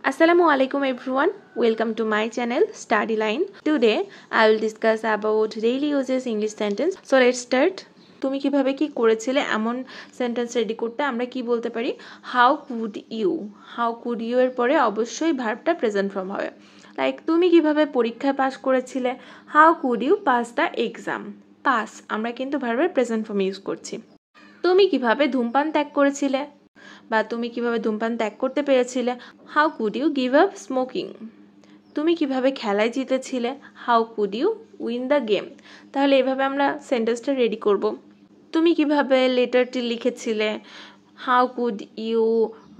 Assalamu alaikum everyone. Welcome to my channel Study Line. Today I will discuss about daily uses English sentence. So let's start. তুমি কিভাবে কি করেছিলে এমন sentence ready করতে আমরা কি বলতে পারি হাউ কুড ইউ এর পরে অবশ্যই ভার্বটা প্রেজেন্ট ফর্ম হবে লাইক তুমি কিভাবে পরীক্ষায় পাস করেছিলে how could you pass the exam pass আমরা কিন্তু ভার্বের প্রেজেন্ট ফর্ম ইউজ করছি তুমি কিভাবে ধূমপান ত্যাগ করেছিলে বা তুমি কিভাবে ধূমপান ত্যাগ করতে পেরেছিলে how could you give up smoking তুমি কিভাবে খেলায় জিতেছিলে how could you win the game তাহলে এভাবে আমরা সেন্টেন্সটা রেডি করব তুমি কিভাবে লেটারটি লিখেছিলে how could you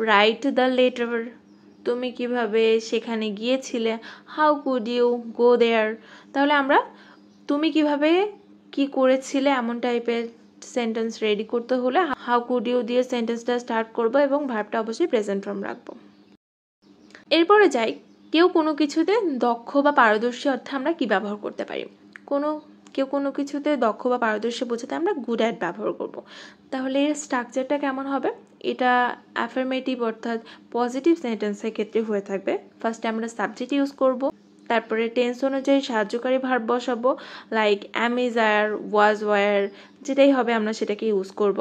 write the letter তুমি কিভাবে সেখানে গিয়েছিলে how could you go there তাহলে আমরা তুমি কিভাবে কি করেছিলে এমন টাইপের সেন্টেন্স রেডি করতে হলে হাউ কুড ইউ দিয়ে সেন্টেন্সটা স্টার্ট করব এবং ভার্বটা অবশ্যই প্রেজেন্ট ফর্ম রাখবো এরপরে যাই কেউ কোনো কিছুতে দক্ষ বা পারদর্শী অর্থে আমরা কি ব্যবহার করতে পারি কেউ কোনো কিছুতে দক্ষ বা পারদর্শী বোঝাতে আমরা গুড অ্যাট ব্যবহার করব তাহলে এর স্ট্রাকচারটা কেমন হবে এটা অ্যাফার্মেটিভ অর্থাৎ পজিটিভ সেন্টেন্সের ক্ষেত্রে হয়ে থাকবে ফার্স্টে আমরা সাবজেক্ট ইউজ করব তারপরে টেন্স অনুযায়ী সাহায্যকারী ভার্ব বসাবো like am is are was were যেটাই হবে আমরা সেটাকে ইউজ করব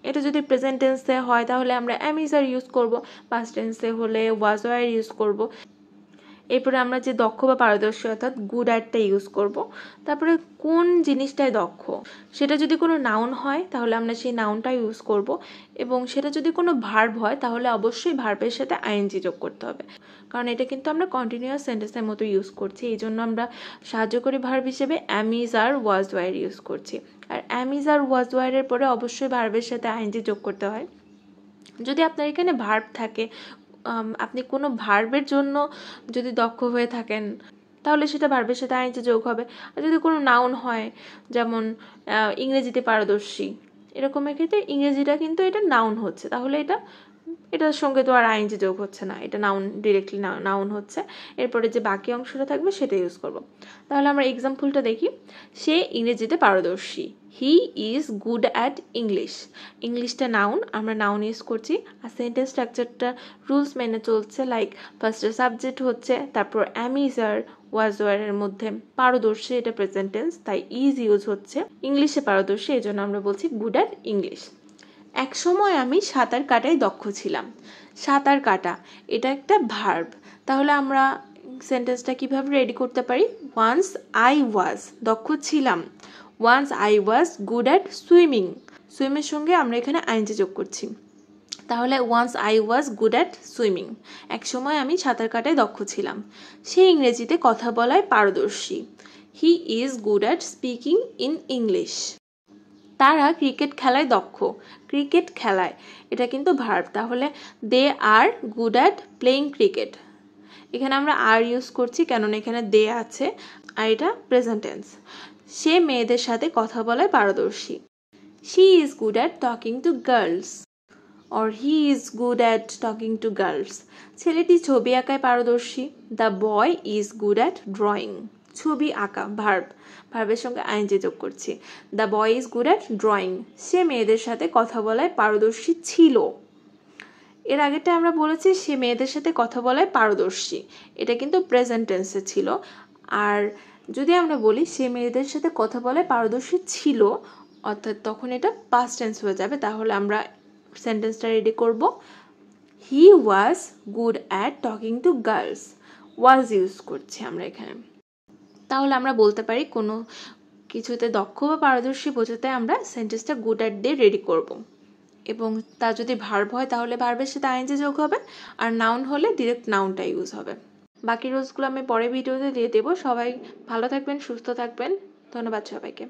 এটা যদি প্রেজেন্ট টেন্সে হয় তাহলে আমরা অ্যাম ইজ আর ইউজ করব পাস্ট টেন্সে হলে ওয়াজ ওয়ার ইউজ করব এরপরে আমরা যে দক্ষ বা পারদর্শী অর্থাৎ গুড অ্যাটটা ইউজ করব তারপরে কোন জিনিসটায় দক্ষ সেটা যদি কোনো নাউন হয় তাহলে আমরা সেই নাউনটা ইউজ করব এবং সেটা যদি কোনো ভার্ব হয় তাহলে অবশ্যই ভার্বের সাথে আইএনজি যোগ করতে হবে কারণ এটা কিন্তু আমরা কন্টিনিউয়াস সেন্টেন্সের মতো ইউজ করছি এই জন্য আমরা সাহায্যকারী ভার্ব হিসেবে am is are was were use করছি আর অ্যাম ইজ আর ওয়াজ ওয়ারের পরে অবশ্যই ভার্বের সাথে আইএনজি যোগ করতে হয় যদি আপনার এখানে ভার্ব থাকে আপনি কোনো ভার্বের জন্য যদি দক্ষ হয়ে থাকেন তাহলে সেটা ভার্বের সাথে আইএনজি যোগ হবে আর যদি কোনো নাউন হয় যেমন ইংরেজিতে পারদর্শী এরকমের ক্ষেত্রে ইংরেজিটা কিন্তু এটা নাউন হচ্ছে তাহলে এটার সঙ্গে তো আর আইএনজি যোগ হচ্ছে না এটা নাউন ডিরেক্টলি নাউন হচ্ছে এরপরে যে বাকি অংশটা থাকবে সেটা ইউজ করব তাহলে আমরা এক্সাম্পলটা দেখি সে ইংরেজিতে পারদর্শী হি ইজ গুড অ্যাট ইংলিশটা নাউন আমরা নাউন ইউজ করছি আর সেন্টেন্স স্ট্রাকচারটা রুলস মেনে চলছে লাইক ফার্স্টে সাবজেক্ট হচ্ছে তারপর অ্যাম ইজ আর ওয়াজ ওয়ারের মধ্যে পারদর্শী এটা প্রেজেন্ট টেন্স তাই ইজ ইউজ হচ্ছে ইংলিশে পারদর্শী এই জন্য আমরা বলছি গুড অ্যাট ইংলিশ এক সময় আমি সাঁতার কাটায় দক্ষ ছিলাম সাঁতার কাটা এটা একটা ভার্ব তাহলে আমরা সেন্টেন্সটা কিভাবে রেডি করতে পারি ওয়ান্স আই ওয়াজ দক্ষ ছিলাম once I was good at সুইমের সঙ্গে আমরা এখানে আইএনজি যোগ করছি তাহলে once I was good at swimming এক সময় আমি সাঁতার কাটায় দক্ষ ছিলাম সে ইংরেজিতে কথা বলায় পারদর্শী হি is good at speaking in English তারা ক্রিকেট খেলায় দক্ষ ক্রিকেট খেলায় এটা কিন্তু ভার্ব তাহলে দে আর গুড অ্যাট প্লেইং ক্রিকেট এখানে আমরা আর ইউজ করছি কেননা এখানে দে আছে আর এটা প্রেজেন্ট টেন্স সে মেয়েদের সাথে কথা বলায় পারদর্শী she is good at talking to girls or he is good at talking to girls ছেলেটি ছবি আঁকায় পারদর্শী the boy is good at drawing ছবি আঁকা ভার্বের সঙ্গে আইএনজি যোগ করছি the boy is good at drawing সে মেয়েদের সাথে কথা বলায় পারদর্শী ছিল এর আগেটা আমরা বলেছি সে মেয়েদের সাথে কথা বলায় পারদর্শী এটা কিন্তু প্রেজেন্ট টেন্সে ছিল আর যদি আমরা বলি সে মেয়েদের সাথে কথা বলায় পারদর্শী ছিল অর্থাৎ তখন এটা পাস্ট টেন্স হয়ে যাবে তাহলে আমরা সেন্টেন্সটা রেডি করব he was good at talking to girls was use করছি আমরা এখানে তাহলে আমরা বলতে পারি কোনো কিছুতে দক্ষ বা পারদর্শী বোঝাতে আমরা সেন্টেন্সটা গুড অ্যাট দিয়ে রেডি করব এবং তা যদি ভার্ব হয় তাহলে ভার্বের সাথে আইএনজি যোগ হবে আর নাউন হলে ডিরেক্ট নাউনটা ইউজ হবে বাকি রুলসগুলো আমি পরে ভিডিওতে দিয়ে দেবো সবাই ভালো থাকবেন সুস্থ থাকবেন ধন্যবাদ সবাইকে